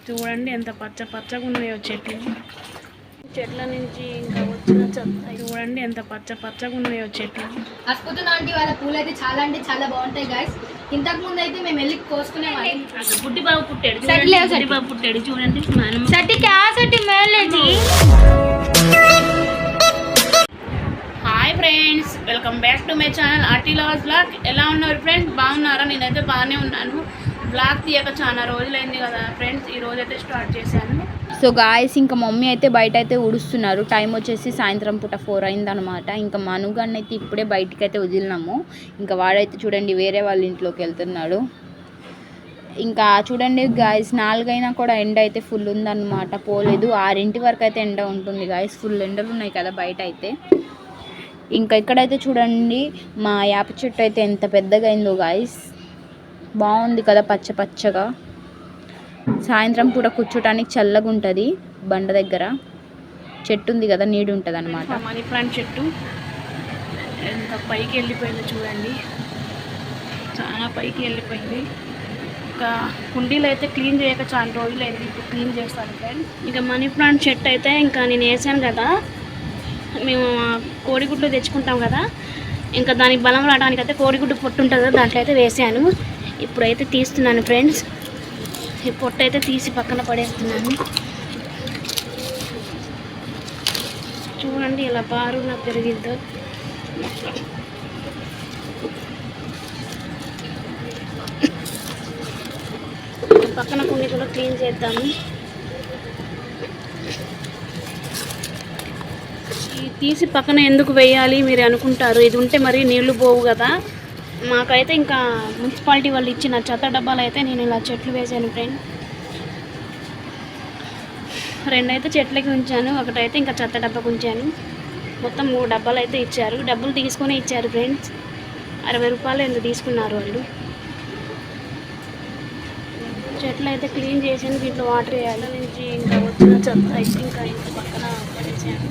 చూడండి ఎంత పచ్చ పచ్చగా ఉన్నాయో చెట్లు. చెట్ల నుంచి ఇంకా వచ్చిన చెత్త చూడండి ఎంత పచ్చ పచ్చగా ఉన్నాయో చెట్లు. అద్భుతం ఆంటీ వాళ్ళ పూలు అయితే చాలా అంటే చాలా బాగుంటాయి గాయస్. ఇంతకు ముందు అయితే మేము వెళ్ళి కోసుకునే వాళ్ళం. బుడ్డి బాబు పుట్టాడు, బుడ్డి బాబు పుట్టాడు చూడండి. Hi friends, welcome back to my channel arty lovers blog. ఎలా ఉన్నారు ఫ్రెండ్స్? బాగున్నారా? నేనైతే బాగానే ఉన్నాను. బ్లాగ్ తీయక చాలా రోజులైంది కదా ఫ్రెండ్స్, ఈ రోజు అయితే స్టార్ట్ చేశాను. సో గాయస్, ఇంకా మమ్మీ అయితే బయట అయితే ఉడుస్తున్నారు. టైం వచ్చేసి సాయంత్రం పూట 4 అయిందనమాట. ఇంకా మనుగాన్ని అయితే ఇప్పుడే బయటికి అయితే వదిలినాము. ఇంకా వాడైతే చూడండి వేరే వాళ్ళ ఇంట్లోకి వెళ్తున్నాడు. ఇంకా చూడండి గాయస్, 4 అయినా కూడా ఎండ అయితే ఫుల్ ఉందన్నమాట, పోలేదు. 6 వరకు అయితే ఎండ ఉంటుంది గాయస్. ఫుల్ ఎండలు ఉన్నాయి కదా బయట అయితే. ఇంకా ఇక్కడైతే చూడండి మా యాప చెట్టు అయితే ఎంత పెద్దగా అయిందో గాయస్. బాగుంది కదా పచ్చ పచ్చగా. సాయంత్రం పూట కూర్చోటానికి చల్లగా ఉంటుంది. బండ దగ్గర చెట్టు ఉంది కదా, నీడు ఉంటుంది అనమాట. మనీ ప్లాంట్ చెట్టు ఎంత పైకి వెళ్ళిపోయిందో చూడండి, చాలా పైకి వెళ్ళిపోయింది. ఇంకా కుండీలు అయితే క్లీన్ చేయక చాలా రోజులు అయింది, ఇప్పుడు క్లీన్ చేస్తాను ఫ్రెండ్స్. ఇంకా మనీ ప్లాంట్ చెట్టు అయితే ఇంకా నేను వేసాను కదా, మేము కోడిగుడ్లు తెచ్చుకుంటాం కదా, ఇంకా దానికి బలం రావడానికి అయితే కోడిగుడ్డు పొట్టు ఉంటుంది కదా, దాంట్లో అయితే వేసాను. ఇప్పుడైతే తీస్తున్నాను ఫ్రెండ్స్. ఈ పొట్టు అయితే తీసి పక్కన పడేస్తున్నాను. చూడండి ఇలా బారుగా పెరిగిందో. పక్కన కొన్ని కూడా క్లీన్ చేద్దాము. ఈ తీసి పక్కన ఎందుకు వేయాలి మీరు అనుకుంటారు, ఇది ఉంటే మరి నీళ్లు పోవు కదా. మాకైతే ఇంకా మున్సిపాలిటీ వాళ్ళు ఇచ్చిన చెత్త డబ్బాలు అయితే నేను ఇలా చెట్లు వేసాను ఫ్రెండ్. 2 అయితే చెట్లకి ఉంచాను, ఒకటైతే ఇంకా చెత్త డబ్బాకి ఉంచాను. మొత్తం 3 డబ్బాలు అయితే ఇచ్చారు. డబ్బులు తీసుకొని ఇచ్చారు ఫ్రెండ్స్. 60 రూపాయలు ఎందుకు తీసుకున్నారు వాళ్ళు. చెట్లు అయితే క్లీన్ చేసాను, దీంట్లో వాటర్ వేయాలి. నుంచి ఇంకా వచ్చిన చెత్త అయితే ఇంకా పక్కన పడేసాను.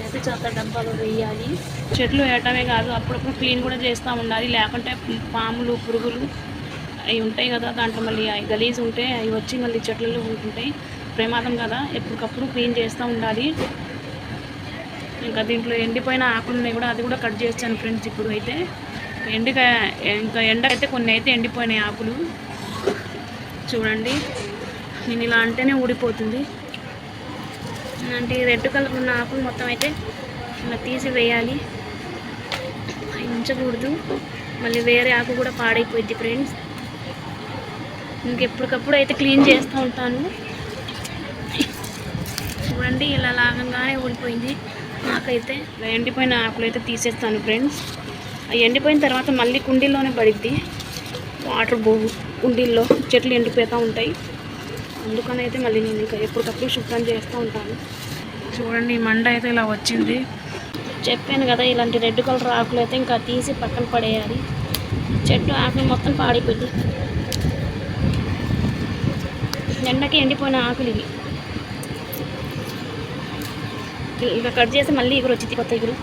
అయితే చెత్త డబ్బాలు వేయాలి. చెట్లు వేయటమే కాదు, అప్పుడప్పుడు క్లీన్ కూడా చేస్తూ ఉండాలి, లేకుంటే పాములు పురుగులు అవి ఉంటాయి కదా, దాంట్లో మళ్ళీ అవి గలీజ్ ఉంటే అవి వచ్చి మళ్ళీ చెట్లలో ఉంటుంటాయి, ప్రమాదం కదా. ఎప్పటికప్పుడు క్లీన్ చేస్తూ ఉండాలి. ఇంకా దీంట్లో ఎండిపోయిన ఆకులు ఉన్నాయి కూడా, అది కూడా కట్ చేస్తాను ఫ్రెండ్స్. ఇప్పుడు అయితే ఇంకా ఎండ అయితే కొన్ని అయితే ఎండిపోయినాయి ఆకులు చూడండి. నేను ఇలా అంటేనే ఊడిపోతుంది. అంటే రెడ్ కలర్ ఉన్న ఆకులు మొత్తం అయితే ఇలా తీసి వేయాలి, అవి ఉంచకూడదు. మళ్ళీ వేరే ఆకు కూడా పాడైపోయింది ఫ్రెండ్స్. ఇంకెప్పటికప్పుడు అయితే క్లీన్ చేస్తూ ఉంటాను. చూడండి ఇలా లాగంగానే ఊడిపోయింది ఆకైతే. ఎండిపోయిన ఆకులు అయితే తీసేస్తాను ఫ్రెండ్స్. అవి ఎండిపోయిన తర్వాత మళ్ళీ కుండీల్లోనే పడిద్ది, వాటర్ పోవు కుండీల్లో, చెట్లు ఎండిపోతూ ఉంటాయి. అందుకని అయితే మళ్ళీ నేను ఇంకా ఎప్పటికప్పుడు శుభ్రం చేస్తూ ఉంటాను. చూడండి ఈ మండ అయితే ఇలా వచ్చింది. చెప్పాను కదా, ఇలాంటి రెడ్ కలర్ ఆకులు అయితే ఇంకా తీసి పక్కన పడేయాలి. చెట్టు ఆకులు మొత్తం పాడిపోయింది, ఎండకి ఎండిపోయిన ఆకులు ఇవి. ఇక కట్ చేసి మళ్ళీ ఎగురు వచ్చింది, కొత్త ఎగురు.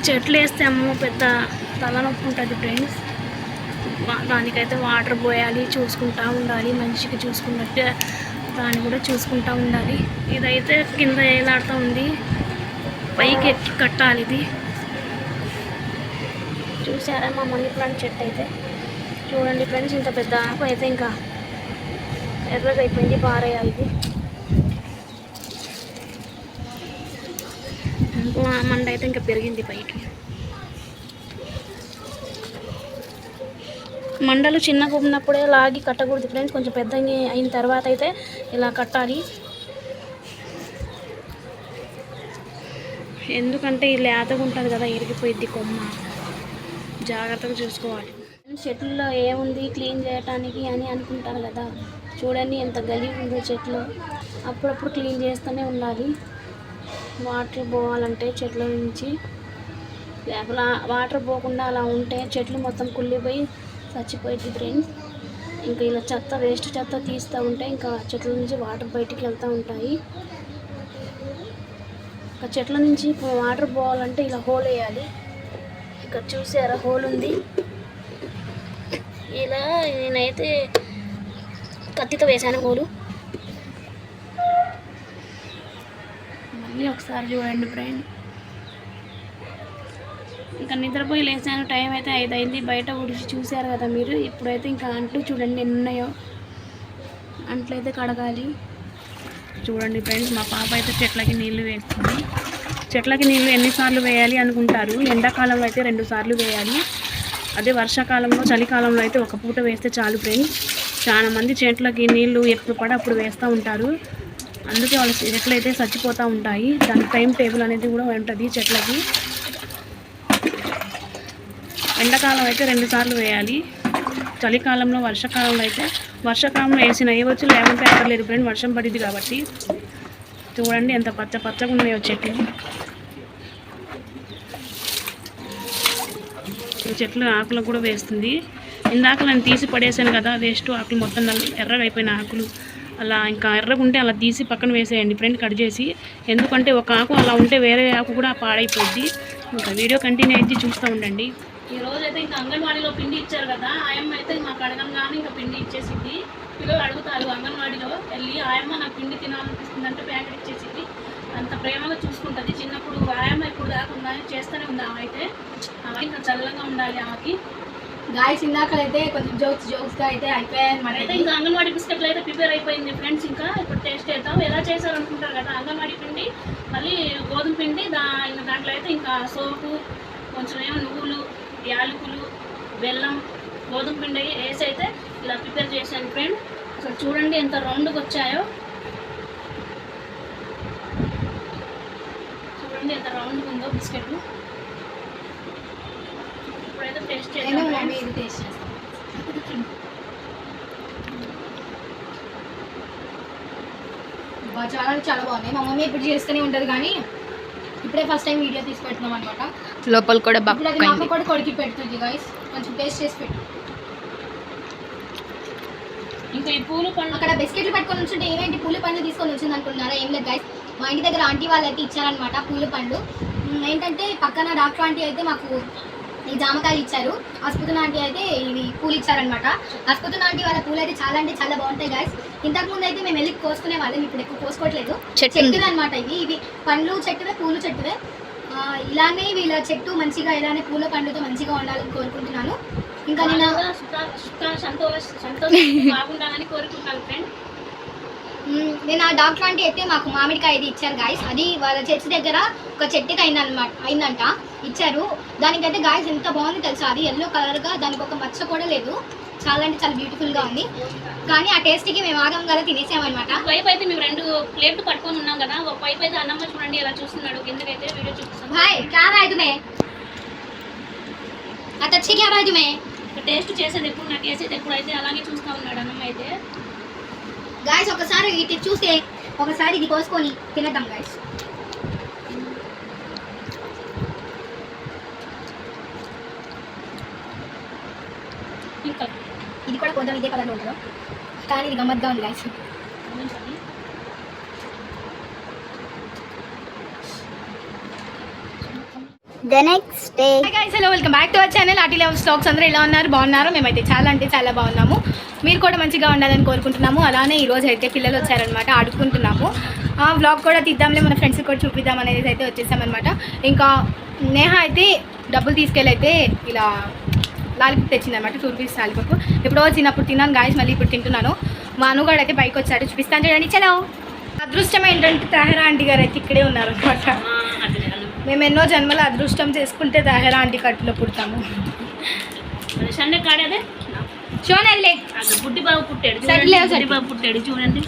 చెట్లు వేస్తే అమ్మో పెద్ద తలనొప్పి ఉంటుంది ఫ్రెండ్స్. దానికైతే వాటర్ పోయాలి, చూసుకుంటూ ఉండాలి, మనిషికి చూసుకున్నట్టు దాన్ని కూడా చూసుకుంటూ ఉండాలి. ఇదైతే కింద ఏలాడుతూ ఉంది, పైకి ఎక్కి కట్టాలి ఇది. చూసారా మా మనీ ప్లాంట్ చెట్టు అయితే చూడండి ఫ్రెండ్స్, ఇంత పెద్ద ఆకు అయితే ఇంకా ఎర్రగా అయిపోయింది, పారేయాలి ఇది. మండ అయితే ఇంకా పెరిగింది పైకి. మండలు చిన్నగా ఉన్నప్పుడే లాగి కట్టకూడదు ఫ్రెండ్స్, కొంచెం పెద్దగా అయిన తర్వాత అయితే ఇలా కట్టాలి. ఎందుకంటే ఇది లేతగా ఉంటుంది కదా, ఇరిగిపోయిద్ది కొమ్మ, జాగ్రత్తగా చూసుకోవాలి. చెట్లలో ఏముంది క్లీన్ చేయటానికి అని అనుకుంటారు కదా, చూడండి ఎంత గలీజ్ ఉందో చెట్లు. అప్పుడప్పుడు క్లీన్ చేస్తూనే ఉండాలి. వాటర్ పోవాలంటే చెట్ల నుంచి, లేకపోతే వాటర్ పోకుండా అలా ఉంటే చెట్లు మొత్తం కుళ్ళిపోయి చచ్చిపోయింది ఫ్రెండ్స్. ఇంకా ఇలా చెత్త వేస్ట్ చెత్త తీస్తూ ఉంటే ఇంకా చెట్ల నుంచి వాటర్ బయటికి వెళ్తూ ఉంటాయి. ఇంకా చెట్ల నుంచి వాటర్ పోవాలంటే ఇలా హోల్ వేయాలి. ఇక్కడ చూసారా హోల్ ఉంది, ఇలా నేనైతే కత్తితో వేసాను పూలు. మళ్ళీ ఒకసారి చూడండి ఫ్రెండ్. ఇంకా నిద్రపోయి లేచాను. టైం అయితే 5 అయింది. బయట ఉడిచి చూశారు కదా మీరు. ఇప్పుడైతే ఇంకా అంట్లు చూడండి ఎన్ని ఉన్నాయో. అంట్లు అయితే కడగాలి. చూడండి ఫ్రెండ్స్, మా పాప అయితే చెట్లకి నీళ్లు వేస్తుంది. చెట్లకి నీళ్లు ఎన్నిసార్లు వేయాలి అనుకుంటారు. ఎండాకాలంలో అయితే 2 సార్లు వేయాలి. అదే వర్షాకాలంలో చలికాలంలో అయితే 1 పూట వేస్తే చాలు ఫ్రెండ్స్. చాలా మంది చెట్లకి నీళ్లు ఎప్పుడు పడ అప్పుడు వేస్తూ ఉంటారు. అందుకే వాళ్ళ చెట్లు అయితే చచ్చిపోతూ ఉంటాయి. దాని టైం టేబుల్ అనేది కూడా ఉంటుంది చెట్లకి. ఎండాకాలం అయితే 2 సార్లు వేయాలి. చలికాలంలో వర్షాకాలంలో వేయవచ్చు, లేకుంటే అక్కర్లేదు ఫ్రెండ్, వర్షం పడింది కాబట్టి. చూడండి ఎంత పచ్చగా ఉన్నాయో చెట్లు. ఈ చెట్లు ఆకులు కూడా వేస్తుంది. ఇందాక నేను తీసి పడేసాను కదా వేస్ట్ ఆకులు, మొత్తం ఎర్రగా అయిపోయిన ఆకులు. అలా ఇంకా ఎర్రగా ఉంటే అలా తీసి పక్కన వేసేయండి ఫ్రెండ్, కట్ చేసి. ఎందుకంటే ఒక ఆకు అలా ఉంటే వేరే ఆకు కూడా పాడైపోద్ది. ఇంకా వీడియో కంటిన్యూ అయితే చూస్తూ ఉండండి. ఈ రోజు అయితే ఇంకా అంగన్వాడీలో పిండి ఇచ్చారు కదా, ఆయమ్మ అయితే మాకు అడగంగానే ఇంకా పిండి ఇచ్చేసింది. పిల్లలు అడుగుతారు అంగన్వాడీలో వెళ్ళి, ఆయమ్మ నాకు పిండి తినాలనిపిస్తుంది అంటే ప్యాకెట్ ఇచ్చేసింది. అంత ప్రేమగా చూసుకుంటుంది. చిన్నప్పుడు ఆయమ్మ ఇప్పుడు దాకా ఉందని చేస్తూనే ఉంది. ఆమె అయితే ఇంకా చల్లగా ఉండాలి ఆమెకి. గాయస్ ఇందాకలైతే కొంచెం జోక్స్గా అయితే అయిపోయాయి అనమాట. అయితే ఇంకా అంగన్వాడీ బిస్కెట్లు అయితే ప్రిపేర్ అయిపోయింది ఫ్రెండ్స్. ఇంకా ఇప్పుడు టేస్ట్ చేద్దాం. ఎలా చేశారు అనుకుంటారు కదా, అంగన్వాడీ పిండి మళ్ళీ గోధుమ పిండి దాంట్లో అయితే ఇంకా సోపు, కొంచెం ఏమో నువ్వులు, యాలకులు, బెల్లం, గోధుమ పిండి వేసి అయితే ఇలా ప్రిపేర్ చేశాను ఫ్రెండ్. అసలు చూడండి ఎంత రౌండ్గా వచ్చాయో. చూడండి ఎంత రౌండ్గా ఉందో బిస్కెట్లు. ఇప్పుడైతే టేస్ట్ చేద్దాం. చాలా బాగున్నాయి. మా మమ్మీ ఇప్పుడు చేస్తూనే ఉంటుంది కానీ ఇప్పుడే ఫస్ట్ టైం వీడియో తీసి పెడుతున్నాం అనమాట. లోపల కూడా మాకు కూడా కొడికి పెడుతుంది గైస్, కొంచెం టేస్ట్ చేసి పెట్టు. ఇంకా ఈ పూలు పండు అక్కడ బిస్కెట్లు పెట్టుకొని ఉంచుంటే ఏమేంటి పూల పండ్లు తీసుకొని వచ్చింది అనుకుంటున్నారా? ఏం లేదు గైస్, మా ఇంటి దగ్గర ఆంటీ వాళ్ళు అయితే ఇచ్చారనమాట పూల పండ్లు. ఏంటంటే పక్కన డాక్టర్ ఆంటీ అయితే మాకు ఈ జామకాయలు ఇచ్చారు, అస్పుతున్న ఆంటీ అయితే ఇవి పూలు ఇచ్చారనమాట. అస్పుతున్న ఆంటీ వాళ్ళ పూలు అయితే చాలా అంటే చాలా బాగుంటాయి గైస్. ఇంతకుముందు అయితే మేము వెళ్ళి కోసుకునే వాళ్ళం, ఇప్పుడు ఎక్కువ కోసుకోవట్లేదు. చెట్టుది అనమాట ఇవి పండ్లు చెట్టువే, పూలు చెట్టువే. ఇలానే వీళ్ళ చెట్టు మంచిగా ఇలానే పూల పండుతో మంచిగా ఉండాలని కోరుకుంటున్నాను. ఇంకా నేను బాగుండాలని కోరుకుంటున్నాను ఫ్రెండ్. నేను ఆ డాక్టర్ ఆంటీ అయితే మాకు మామిడికాయ ఇది ఇచ్చారు గాయస్. అది వాళ్ళ చర్చి దగ్గర ఒక చెట్టుకి అయిందంట ఇచ్చారు. దానికైతే గాయస్ ఎంత బాగుంది తెలుసా, అది ఎల్లో కలర్గా, దానికి ఒక మచ్చ కూడా లేదు. చాలా అంటే చాలా బ్యూటిఫుల్గా ఉంది. కానీ ఆ టేస్ట్కి మేము ఆగం కదా తినేసామన్నమాట. వైపు అయితే మేము 2 ప్లేట్లు పట్టుకొని ఉన్నాం కదా, ఒక వైపు అయితే అన్నమ్మ చూడండి ఎలా చూస్తున్నాడు. కిందకైతే వీడియో చూపిస్తాం. టేస్ట్ చేసేది ఎప్పుడు, నాకు వేసేది ఎప్పుడైతే అలాగే చూస్తూ ఉన్నాడు అన్నమ్మ అయితే. గాయస్ ఒకసారి ఇది చూస్తే ఒకసారి ఇది కోసుకొని తినేద్దాం గాయస్. ఇది కూడా కొంచెం ఇదే కలర్లో ఉంటుంది కానీ ఇది గమ్మత్గా ఉంది guys. The next day. Hi guys, hello, welcome back to our channel Arti Levels Vlogs. అందరూ ఎలా ఉన్నారు? బాగున్నారు? మేమైతే చాలా అంటే చాలా బాగున్నాము. మీరు కూడా మంచిగా ఉండాలని కోరుకుంటున్నాము. అలానే ఈరోజు అయితే పిల్లలు వచ్చారనమాట, ఆడుకుంటున్నాము. వ్లాగ్ కూడా తీద్దాంలే, మన ఫ్రెండ్స్కి కూడా చూపిద్దాం అనేది అయితే వచ్చేసామన్నమాట. ఇంకా నేహ అయితే డబ్బులు తీసుకెళ్ళి అయితే ఇలా లాలిపప్పు తెచ్చిందనమాట, 2 రూపీస్ లాలిపప్పు. ఎప్పుడో చిన్నప్పుడు తిన్నాను గాయస్, మళ్ళీ ఇప్పుడు తింటున్నాను. మా అనుగాడు అయితే పైకి వచ్చాడు, చూపిస్తాను చూడండి. చలో. అదృష్టం ఏంటంటే తాహరా ఆంటీ గారు అయితే ఇక్కడే ఉన్నారనమాట. మేము ఎన్నో జన్మల అదృష్టం చేసుకుంటే తాహరా ఆంటీ కట్టులో పుడతాము. చూడండి బుడ్డి బాబు పుట్టాడు, చూడండి.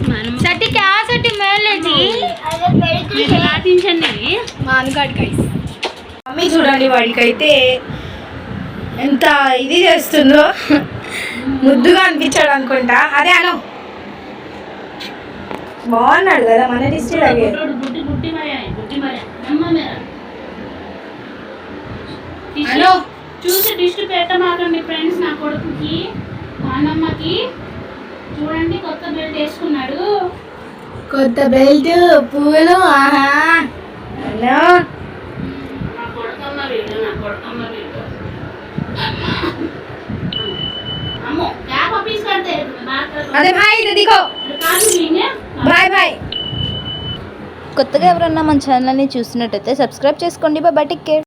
మా అనుగాడు గైస్. మమ్మీ చూడండి వాడికైతే ఎంత ఇది చేస్తుందో, ముద్దుగా అనిపించాడు అనుకుంటా. అదే అను బాగున్నాడు కదా మన డిస్ట్రిక్ట్ లాగే. హలో చూసి డిస్ట్ పెట్టమాకండి ఫ్రెండ్స్. నా కొడుకుకి మా అన్నమ్మకి చూడండి కొత్త బెల్ట్ వేసుకున్నాడు. కొత్త బెల్ట్, పువ్వులు. ఆహా హలో నా కొడుకమ్మ వీడు, నా కొడుకమ్మ వీడు. అమ్మ అదే భాయ్ దిగో బాయ్ బాయ్. కొత్తగా ఎవరన్నా మన ఛానల్ని చూస్తున్నట్టయితే సబ్స్క్రైబ్ చేసుకోండి. Bye, take care.